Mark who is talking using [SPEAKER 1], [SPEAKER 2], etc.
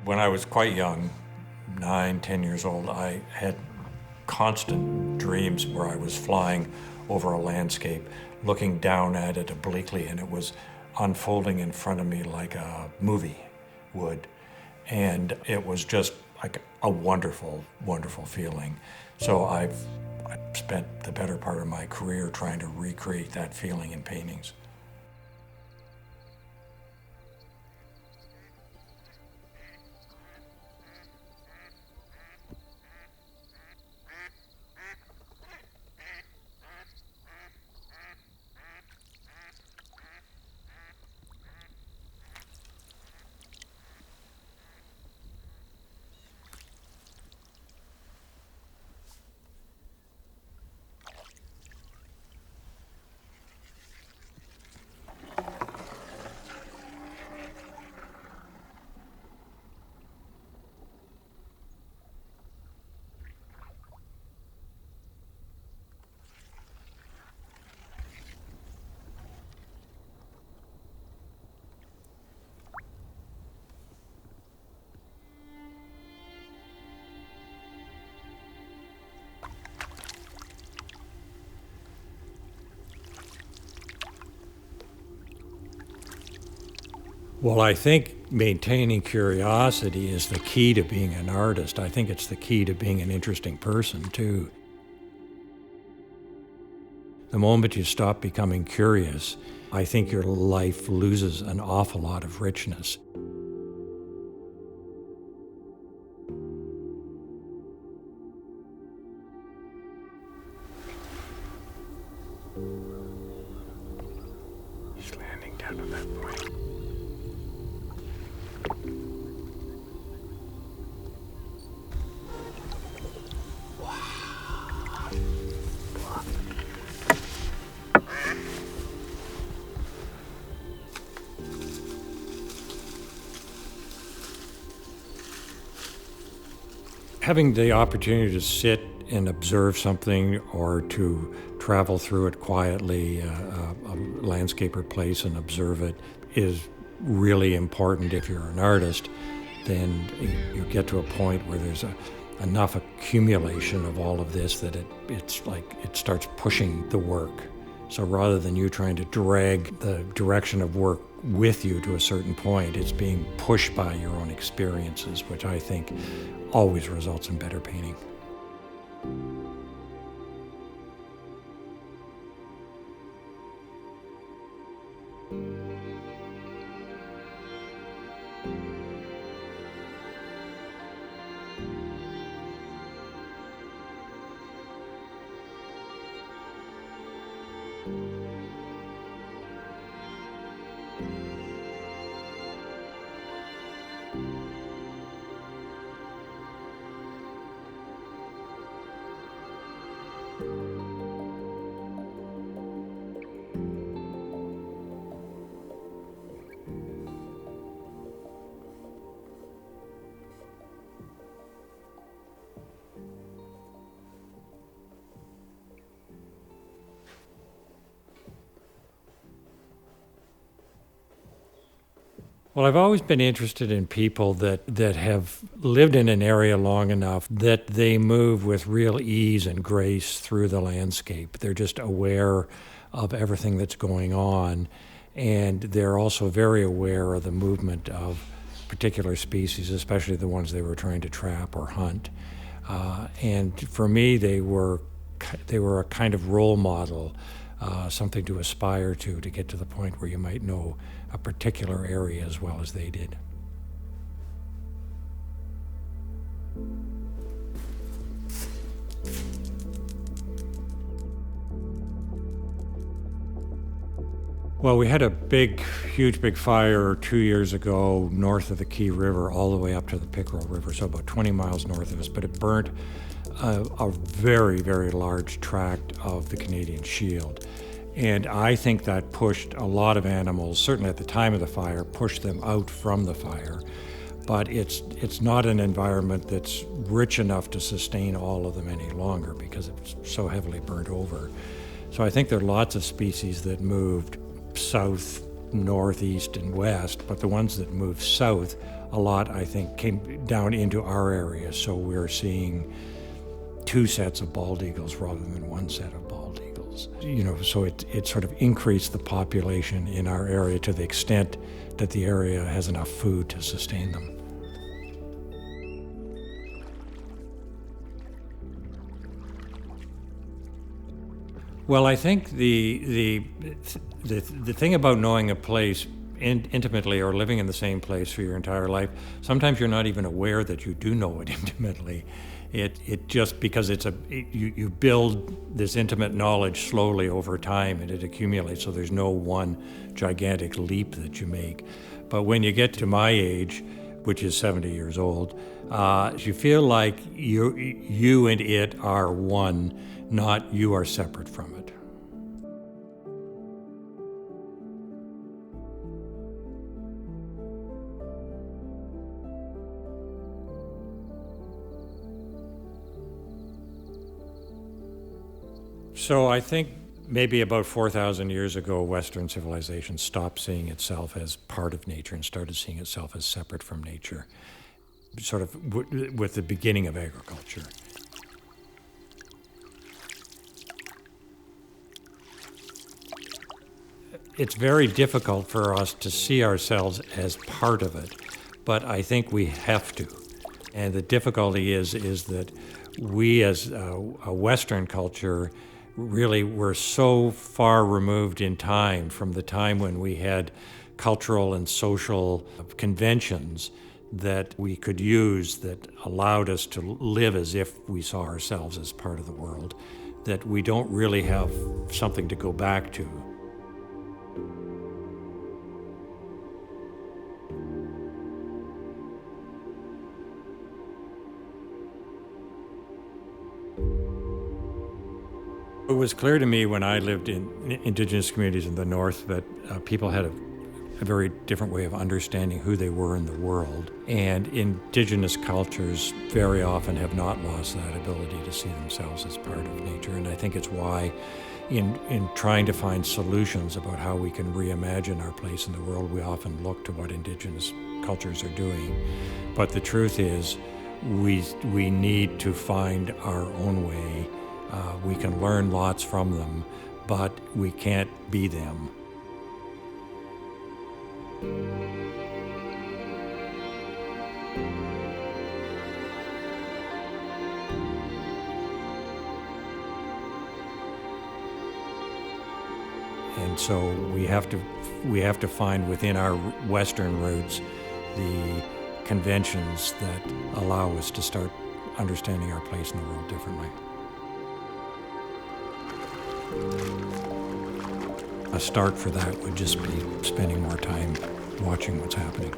[SPEAKER 1] When I was quite young, 9, 10 years old, I had constant dreams where I was flying over a landscape, looking down at it obliquely, and it was unfolding in front of me like a movie would. And it was just like a wonderful, wonderful feeling. So I spent the better part of my career trying to recreate that feeling in paintings. Well, I think maintaining curiosity is the key to being an artist. I think it's the key to being an interesting person, too. The moment you stop becoming curious, I think your life loses an awful lot of richness.
[SPEAKER 2] He's landing down on that point.
[SPEAKER 1] Having the opportunity to sit and observe something or to travel through it quietly, a landscape or place, and observe it is really important. If you're an artist, then you get to a point where there's enough accumulation of all of this that it's like it starts pushing the work. So rather than you trying to drag the direction of work with you to a certain point, it's being pushed by your own experiences, which I think always results in better painting. Well, I've always been interested in people that have lived in an area long enough that they move with real ease and grace through the landscape. They're just aware of everything that's going on, and they're also very aware of the movement of particular species, especially the ones they were trying to trap or hunt. And for me, they were a kind of role model, something to aspire to get to the point where you might know a particular area as well as they did. Well, we had a huge fire 2 years ago north of the Key River all the way up to the Pickerel River, so about 20 miles north of us, but it burnt a very, very large tract of the Canadian Shield. And I think that pushed a lot of animals, certainly at the time of the fire, pushed them out from the fire. But it's not an environment that's rich enough to sustain all of them any longer because it's so heavily burnt over. So I think there are lots of species that moved south, north, east, and west, but the ones that moved south a lot, I think, came down into our area. So we're seeing 2 sets of bald eagles rather than 1 set of bald eagles. So it sort of increased the population in our area to the extent that the area has enough food to sustain them. Well, I think the thing about knowing a place intimately or living in the same place for your entire life, sometimes you're not even aware that you do know it intimately. It just because you build this intimate knowledge slowly over time and it accumulates, so there's no one gigantic leap that you make. But when you get to my age, which is 70 years old, you feel like you and it are one, not you are separate from it. So I think maybe about 4,000 years ago, Western civilization stopped seeing itself as part of nature and started seeing itself as separate from nature, sort of with the beginning of agriculture. It's very difficult for us to see ourselves as part of it, but I think we have to. And the difficulty is that we as a Western culture really were so far removed in time from the time when we had cultural and social conventions that we could use that allowed us to live as if we saw ourselves as part of the world, that we don't really have something to go back to. It was clear to me when I lived in indigenous communities in the North that people had a very different way of understanding who they were in the world. And indigenous cultures very often have not lost that ability to see themselves as part of nature. And I think it's why in trying to find solutions about how we can reimagine our place in the world, we often look to what indigenous cultures are doing. But the truth is, we need to find our own way. We can learn lots from them, but we can't be them. And so we have to find within our Western roots the conventions that allow us to start understanding our place in the world differently. A start for that would just be spending more time watching what's happening.